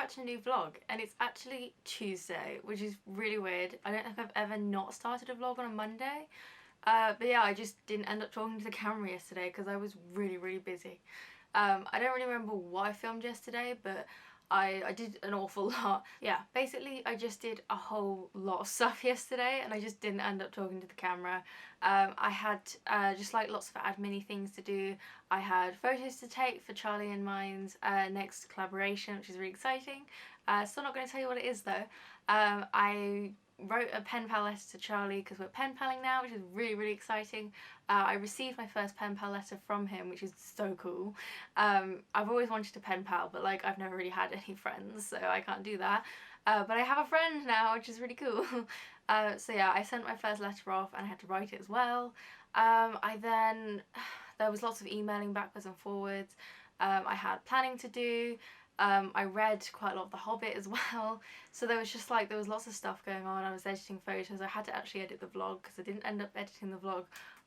back to a new vlog, and it's actually Tuesday, which is really weird. I don't think I've ever not started a vlog on a Monday. But yeah, I just didn't end up talking to the camera yesterday because I was really busy. I don't really remember what I filmed yesterday, but I did an awful lot. Yeah, basically I just did a whole lot of stuff yesterday and I just didn't end up talking to the camera. I had just like lots of admin-y things to do. I had photos to take for Charlie and mine's next collaboration, which is really exciting. Still not going to tell you what it is though. I wrote a pen pal letter to Charlie because we're pen paling now, which is really exciting. I received my first pen pal letter from him, which is so cool. I've always wanted a pen pal, but like I've never really had any friends, so I can't do that. But I have a friend now, which is really cool. So yeah, I sent my first letter off and I had to write it as well. There was lots of emailing backwards and forwards. I had planning to do. I read quite a lot of The Hobbit as well, so there was lots of stuff going on. I was editing photos. I had to actually edit the vlog because I didn't end up editing the vlog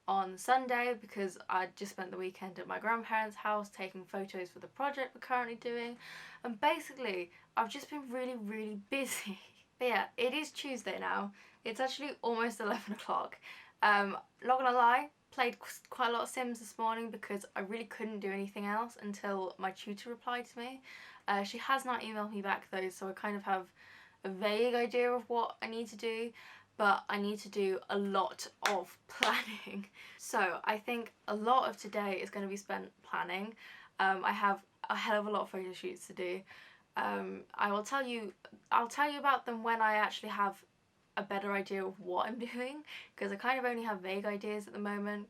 on Sunday because I just spent the weekend at my grandparents' house taking photos for the project we're currently doing, and basically I've just been really busy. But yeah, it is Tuesday now. It's actually almost 11 o'clock. Not gonna lie, played quite a lot of Sims this morning because I really couldn't do anything else until my tutor replied to me. She has not emailed me back though, so I kind of have a vague idea of what I need to do, but I need to do a lot of planning. So I think a lot of today is going to be spent planning. I have a hell of a lot of photo shoots to do. I'll tell you about them when I actually have a better idea of what I'm doing, because I kind of only have vague ideas at the moment.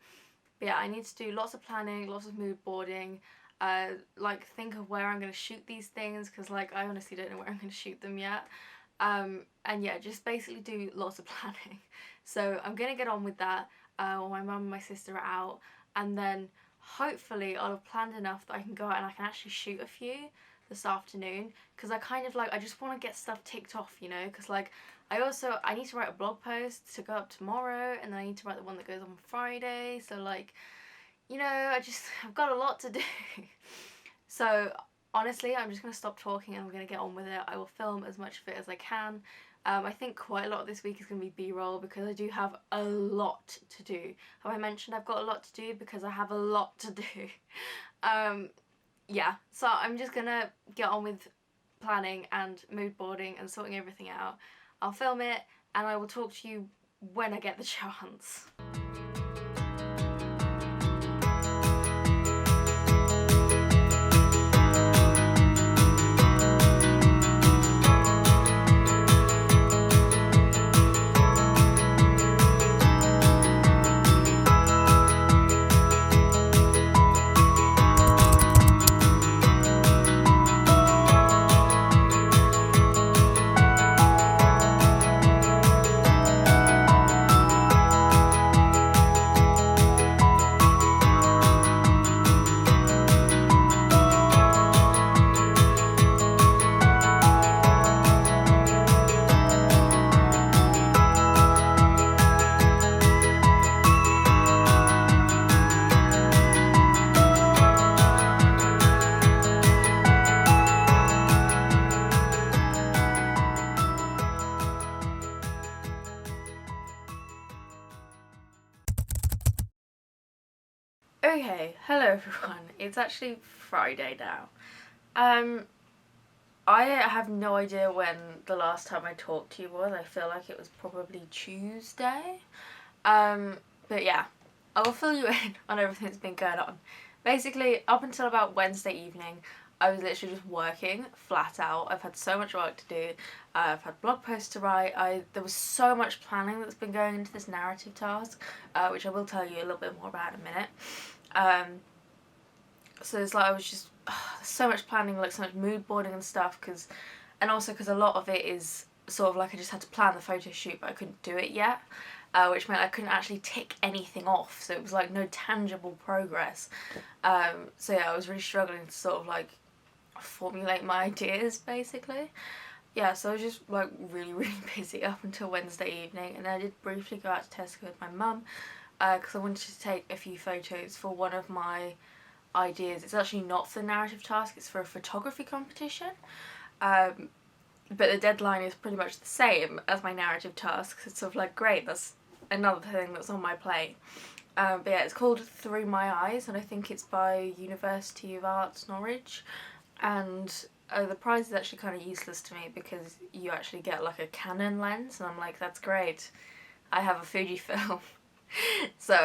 But yeah, I need to do lots of planning, lots of mood boarding, like think of where I'm going to shoot these things, because like I honestly don't know where I'm going to shoot them yet. And yeah, just basically do lots of planning. So I'm going to get on with that while my mum and my sister are out, and then hopefully I'll have planned enough that I can go out and I can actually shoot a few this afternoon, because I just want to get stuff ticked off, you know, because like I need to write a blog post to go up tomorrow, and then I need to write the one that goes on Friday, so like, you know, I've got a lot to do. So honestly, I'm just going to stop talking and I'm going to get on with it. I will film as much of it as I can. I think quite a lot of this week is going to be B-roll because I do have a lot to do. Have I mentioned I've got a lot to do? Because I have a lot to do. Yeah, so I'm just going to get on with planning and mood boarding and sorting everything out. I'll film it and I will talk to you when I get the chance. Okay, hello everyone. It's actually Friday now. I have no idea when the last time I talked to you was. I feel like it was probably Tuesday. But yeah, I will fill you in on everything that's been going on. Basically, up until about Wednesday evening, I was literally just working flat out. I've had so much work to do. I've had blog posts to write. There was so much planning that's been going into this narrative task, which I will tell you a little bit more about in a minute. So it's like I was just so much planning, like so much mood boarding and stuff, and also because a lot of it is sort of like I just had to plan the photo shoot, but I couldn't do it yet, which meant I couldn't actually tick anything off, so it was like no tangible progress. So yeah, I was really struggling to sort of like formulate my ideas basically. Yeah, so I was just like really busy up until Wednesday evening, and I did briefly go out to Tesco with my mum because I wanted to take a few photos for one of my ideas. It's actually not for the narrative task, it's for a photography competition. but the deadline is pretty much the same as my narrative tasks. It's sort of like, great, that's another thing that's on my plate. But yeah, it's called Through My Eyes, and I think it's by University of Arts, Norwich. And the prize is actually kind of useless to me because you actually get like a Canon lens, and I'm like, that's great. I have a Fujifilm. So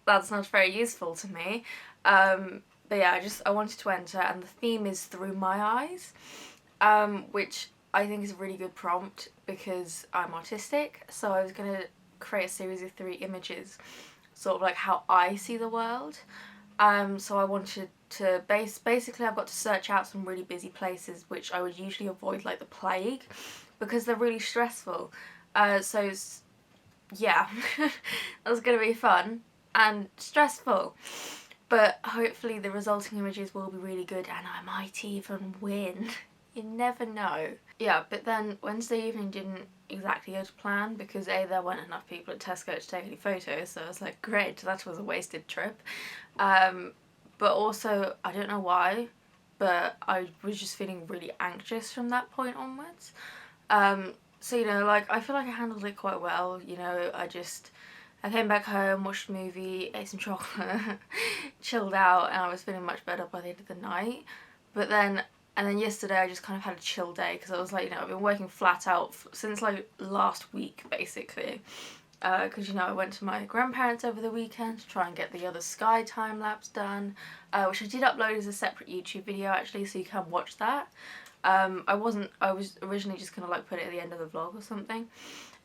that's not very useful to me. But yeah, I wanted to enter, and the theme is Through My Eyes, which I think is a really good prompt because I'm autistic. So I was going to create a series of 3 images, sort of like how I see the world. So I wanted to basically I've got to search out some really busy places which I would usually avoid, like the plague, because they're really stressful. So yeah, that's going to be fun and stressful. But hopefully the resulting images will be really good, and I might even win. You never know. Yeah, but then Wednesday evening didn't exactly go to plan because A, there weren't enough people at Tesco to take any photos, so I was like, great, that was a wasted trip. But also, I don't know why, but I was just feeling really anxious from that point onwards. So, you know, like, I feel like I handled it quite well. You know, I came back home, watched a movie, ate some chocolate, chilled out, and I was feeling much better by the end of the night. And then yesterday I just kind of had a chill day because I was like, you know, I've been working flat out since like last week, basically. Because, you know, I went to my grandparents over the weekend to try and get the other sky time lapse done, which I did upload as a separate YouTube video actually, so you can watch that. I was originally just gonna like put it at the end of the vlog or something,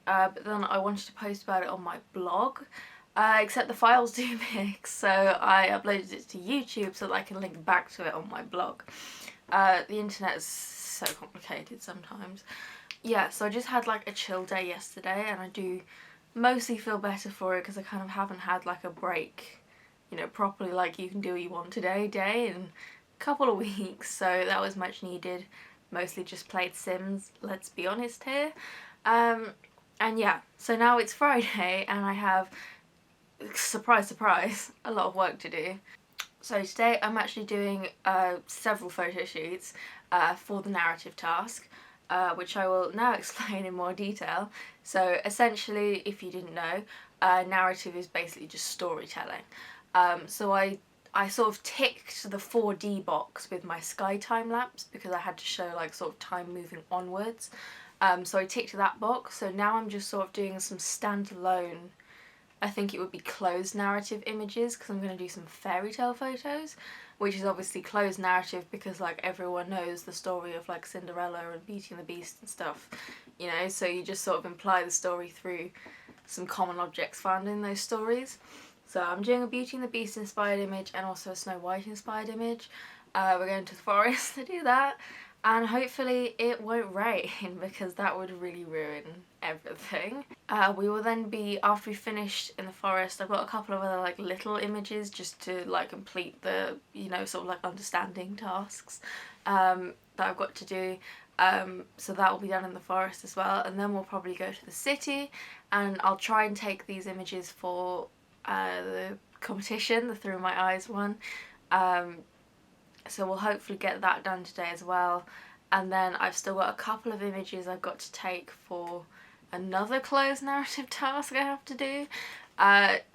but then I wanted to post about it on my blog, except the file's too big, so I uploaded it to YouTube so that I can link back to it on my blog. The internet is so complicated sometimes. Yeah, so I just had like a chill day yesterday, and I do mostly feel better for it because I kind of haven't had like a break, you know, properly like you can do what you want today day in a couple of weeks, so that was much needed. Mostly just played Sims, let's be honest here. And yeah, so now it's Friday and I have, surprise surprise, a lot of work to do. So today I'm actually doing several photo shoots for the narrative task, which I will now explain in more detail. So essentially, if you didn't know, narrative is basically just storytelling. So I sort of ticked the 4D box with my sky time lapse because I had to show like sort of time moving onwards. So I ticked that box. So now I'm just sort of doing some standalone, I think it would be closed narrative images, because I'm going to do some fairy tale photos, which is obviously closed narrative because like everyone knows the story of like Cinderella and Beauty and the Beast and stuff, you know, so you just sort of imply the story through some common objects found in those stories. So I'm doing a Beauty and the Beast inspired image and also a Snow White inspired image. We're going to the forest to do that, and hopefully it won't rain because that would really ruin everything. We will then be, after we finished in the forest, I've got a couple of other like little images just to like complete the, you know, sort of like understanding tasks that I've got to do. So that will be done in the forest as well, and then we'll probably go to the city and I'll try and take these images for the competition, the Through My Eyes one. So we'll hopefully get that done today as well. And then I've still got a couple of images I've got to take for another closed narrative task I have to do.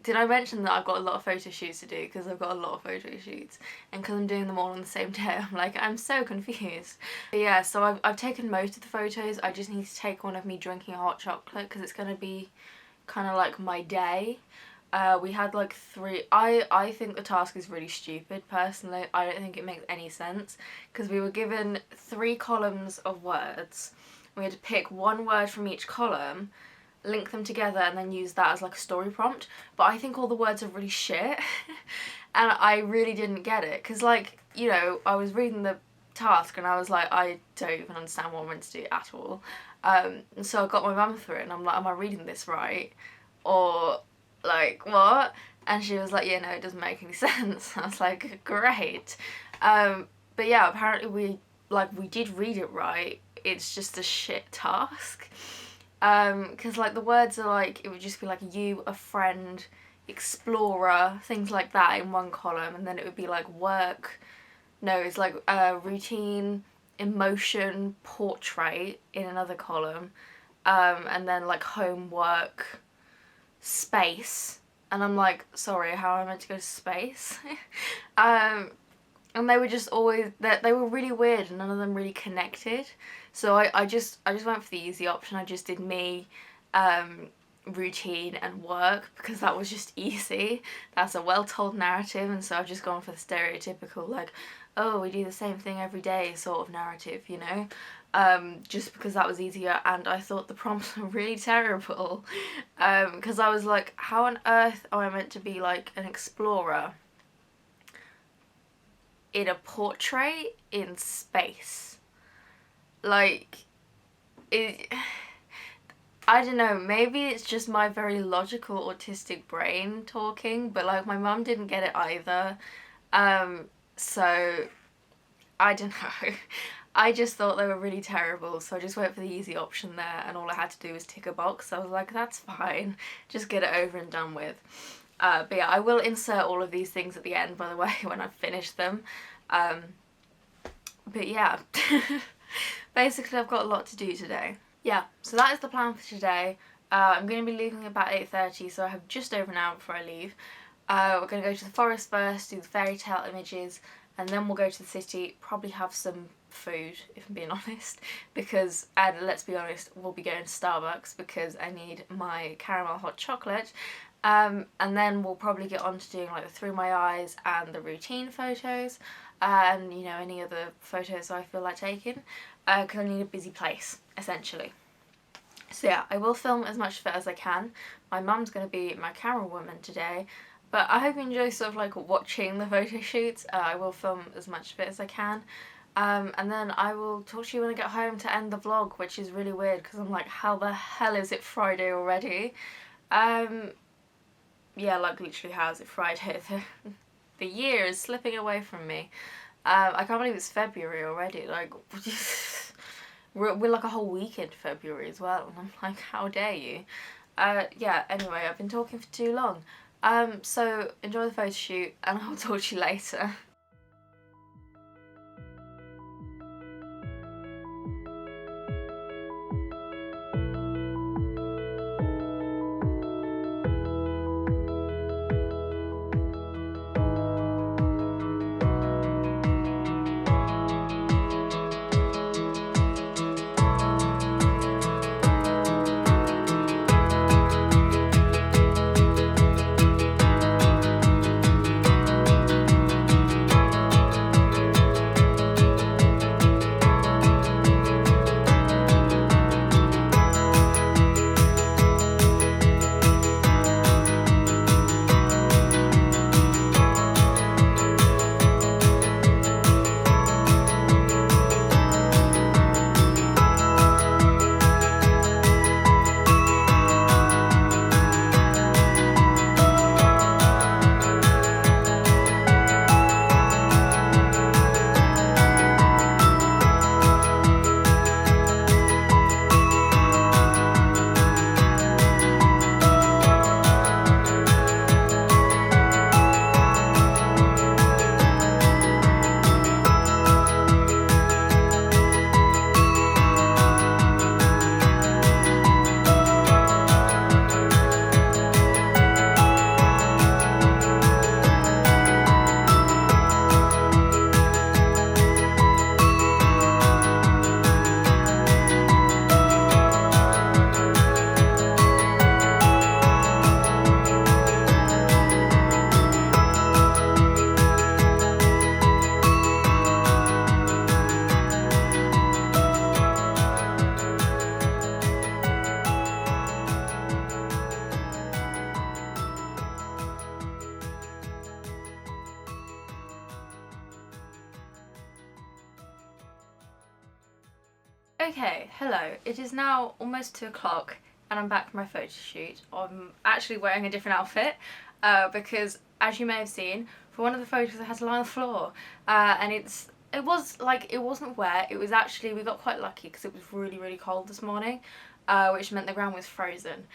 Did I mention that I've got a lot of photo shoots to do? Because I've got a lot of photo shoots, and because I'm doing them all on the same day, I'm like, I'm so confused. But yeah, so I've taken most of the photos. I just need to take one of me drinking a hot chocolate because it's going to be kind of like my day. We had like 3, I think the task is really stupid personally. I don't think it makes any sense because we were given 3 columns of words. We had to pick 1 word from each column, link them together, and then use that as like a story prompt. But I think all the words are really shit and I really didn't get it because, like, you know, I was reading the task and I was like, I don't even understand what I'm meant to do at all. And so I got my mum through it and I'm like, am I reading this right? Or like, what? And she was like, yeah, no, it doesn't make any sense. I was like, great. But yeah, apparently we did read it right. It's just a shit task. Because like the words are like, it would just be like you, a friend, explorer, things like that in one column, and then it would be like work. No, it's like routine, emotion portrait in another column, and then like homework space, and I'm like, sorry, how am I meant to go to space? And they were just always, they were really weird and none of them really connected. So I just went for the easy option. I just did me, routine and work, because that was just easy. That's a well-told narrative, and so I've just gone for the stereotypical, like, oh, we do the same thing every day sort of narrative, you know? Just because that was easier, and I thought the prompts were really terrible. Because I was like, how on earth am I meant to be like an explorer in a portrait in space? Like, I don't know, maybe it's just my very logical autistic brain talking, but like my mum didn't get it either. So I don't know. I just thought they were really terrible, so I just went for the easy option there, and all I had to do was tick a box. I was like, that's fine, just get it over and done with. But yeah, I will insert all of these things at the end, by the way, when I've finished them. But yeah, basically I've got a lot to do today. Yeah, so that is the plan for today. I'm going to be leaving about 8:30, so I have just over an hour before I leave. We're going to go to the forest first, do the fairy tale images, and then we'll go to the city, probably have some food, if I'm being honest, because, and let's be honest, we'll be going to Starbucks because I need my caramel hot chocolate. And then we'll probably get on to doing like the through my eyes and the routine photos, and you know, any other photos I feel like taking, because I need a busy place, essentially. So yeah, I will film as much of it as I can. My mum's going to be my camera woman today, but I hope you enjoy sort of like watching the photo shoots. I will film as much of it as I can. And then I will talk to you when I get home to end the vlog, which is really weird because I'm like, how the hell is it Friday already? Yeah, like literally, how is it Friday? The year is slipping away from me. I can't believe it's February already. Like, we're like a whole week into February as well, and I'm like, how dare you? Yeah, anyway, I've been talking for too long. So enjoy the photo shoot, and I'll talk to you later. Okay, hello. It is now almost 2 o'clock and I'm back from my photo shoot. I'm actually wearing a different outfit because, as you may have seen, for one of the photos I had to lie on the floor, and it wasn't wet. It was actually, we got quite lucky because it was really cold this morning, which meant the ground was frozen.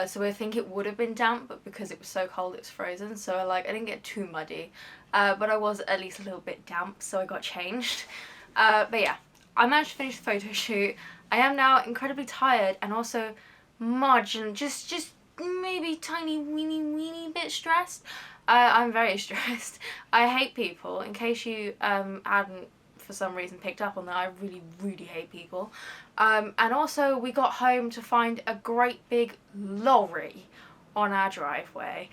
So I think it would have been damp, but because it was so cold it was frozen, so I didn't get too muddy, but I was at least a little bit damp, so I got changed. But yeah, I managed to finish the photo shoot. I am now incredibly tired and also marginal, just maybe tiny weeny bit stressed. I'm very stressed. I hate people. In case you hadn't for some reason picked up on that, I really hate people. And also we got home to find a great big lorry on our driveway,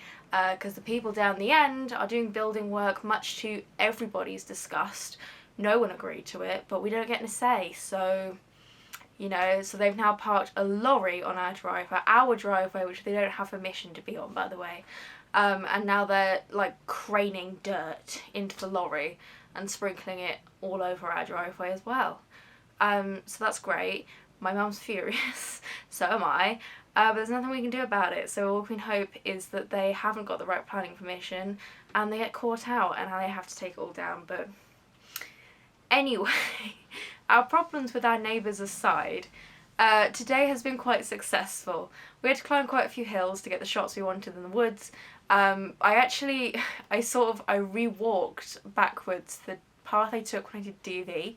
because the people down the end are doing building work, much to everybody's disgust. No one agreed to it, but we don't get a say, so you know, so they've now parked a lorry on our driveway, which they don't have permission to be on, by the way. And now they're like craning dirt into the lorry and sprinkling it all over our driveway as well. So that's great. My mum's furious, so am I. But there's nothing we can do about it, so all we can hope is that they haven't got the right planning permission and they get caught out and they have to take it all down. But anyway, our problems with our neighbours aside, today has been quite successful. We had to climb quite a few hills to get the shots we wanted in the woods. I re-walked backwards the path I took when I did DV.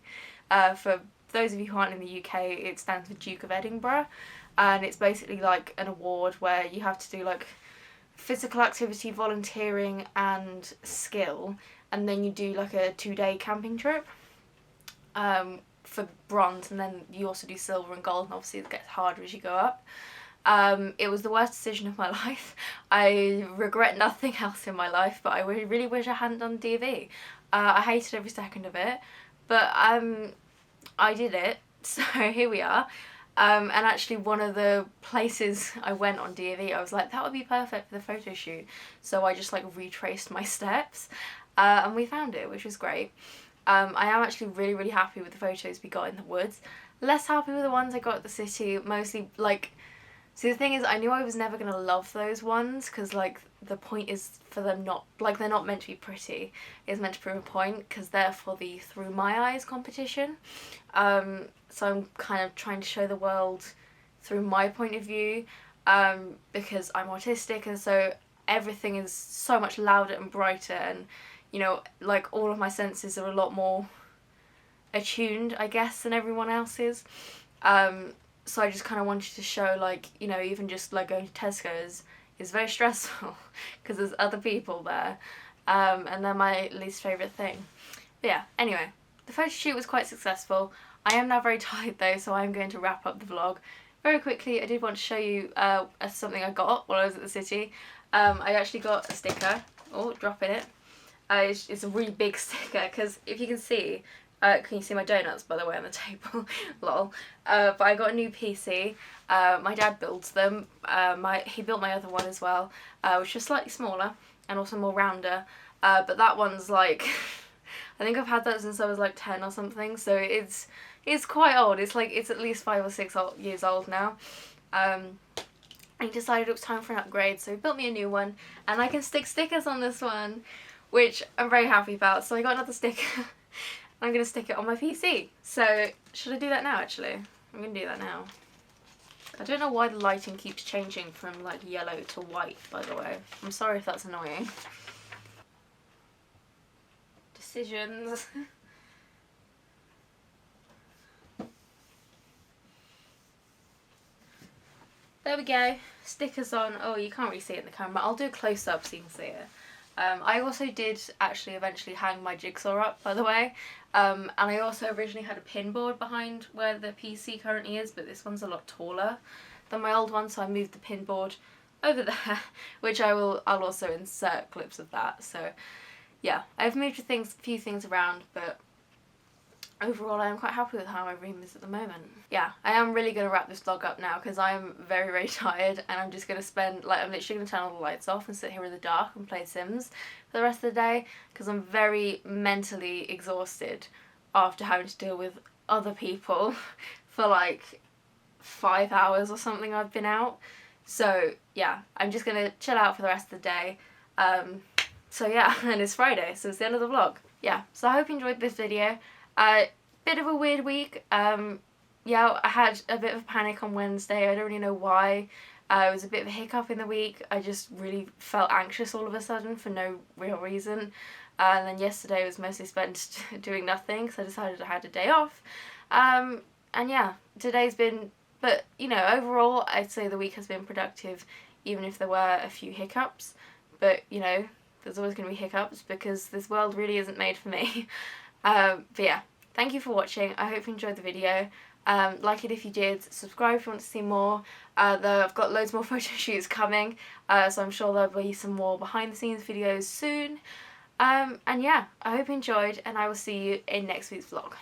For those of you who aren't in the UK, it stands for Duke of Edinburgh, and it's basically like an award where you have to do like physical activity, volunteering and skill, and then you do like a 2-day camping trip for bronze, and then you also do silver and gold, and obviously it gets harder as you go up. It was the worst decision of my life. I regret nothing else in my life, but I really wish I hadn't done DV. I hated every second of it, but I did it, so here we are. And actually one of the places I went on DV, I was like, that would be perfect for the photo shoot. So I just like retraced my steps, and we found it, which was great. I am actually really happy with the photos we got in the woods. Less happy with the ones I got at the city, mostly like, see the thing is I knew I was never going to love those ones because like the point is for them not, like they're not meant to be pretty. It's meant to prove a point because they're for the Through My Eyes competition. So I'm kind of trying to show the world through my point of view, because I'm autistic, and so everything is so much louder and brighter, and you know, like all of my senses are a lot more attuned, I guess, than everyone else's. So I just kind of wanted to show, like, you know, even just like going to Tesco's is very stressful because there's other people there, and they're my least favourite thing. But yeah, anyway, the photo shoot was quite successful. I am now very tired though, so I'm going to wrap up the vlog. Very quickly, I did want to show you something I got while I was at the city. I actually got a sticker. Oh, dropping it. It's a really big sticker because if you can see, can you see my donuts by the way on the table? Lol. But I got a new PC. My dad builds them. He built my other one as well, which was slightly smaller and also more rounder. But that one's like, I think I've had that since I was like 10 or something. So it's quite old. It's like, it's at least 5 or 6 years old now. He decided it was time for an upgrade, so he built me a new one, and I can stick stickers on this one, which I'm very happy about. So I got another sticker. I'm going to stick it on my PC. So should I do that now actually? I'm going to do that now. I don't know why the lighting keeps changing from like yellow to white, by the way. I'm sorry if that's annoying. Decisions. There we go. Stickers on. Oh, you can't really see it in the camera. I'll do a close-up so you can see it. I also did actually eventually hang my jigsaw up, by the way. And I also originally had a pin board behind where the PC currently is, but this one's a lot taller than my old one, so I moved the pin board over there, which I'll also insert clips of that. So yeah, I've moved a few things around, but overall I am quite happy with how my room is at the moment. Yeah, I am really going to wrap this vlog up now because I am very tired, and I'm just going to spend, like, I'm literally going to turn all the lights off and sit here in the dark and play Sims for the rest of the day because I'm very mentally exhausted after having to deal with other people for like 5 hours or something I've been out. So yeah, I'm just going to chill out for the rest of the day. So yeah, and it's Friday, so it's the end of the vlog. Yeah, so I hope you enjoyed this video. Bit of a weird week. Yeah, I had a bit of panic on Wednesday. I don't really know why. It was a bit of a hiccup in the week. I just really felt anxious all of a sudden for no real reason. And then yesterday was mostly spent doing nothing, so I decided I had a day off. And yeah, today's been, but you know, overall I'd say the week has been productive, even if there were a few hiccups. But you know, there's always going to be hiccups because this world really isn't made for me. But yeah, thank you for watching. I hope you enjoyed the video. Like it if you did, subscribe if you want to see more. I've got loads more photo shoots coming, so I'm sure there'll be some more behind the scenes videos soon. And yeah, I hope you enjoyed, and I will see you in next week's vlog.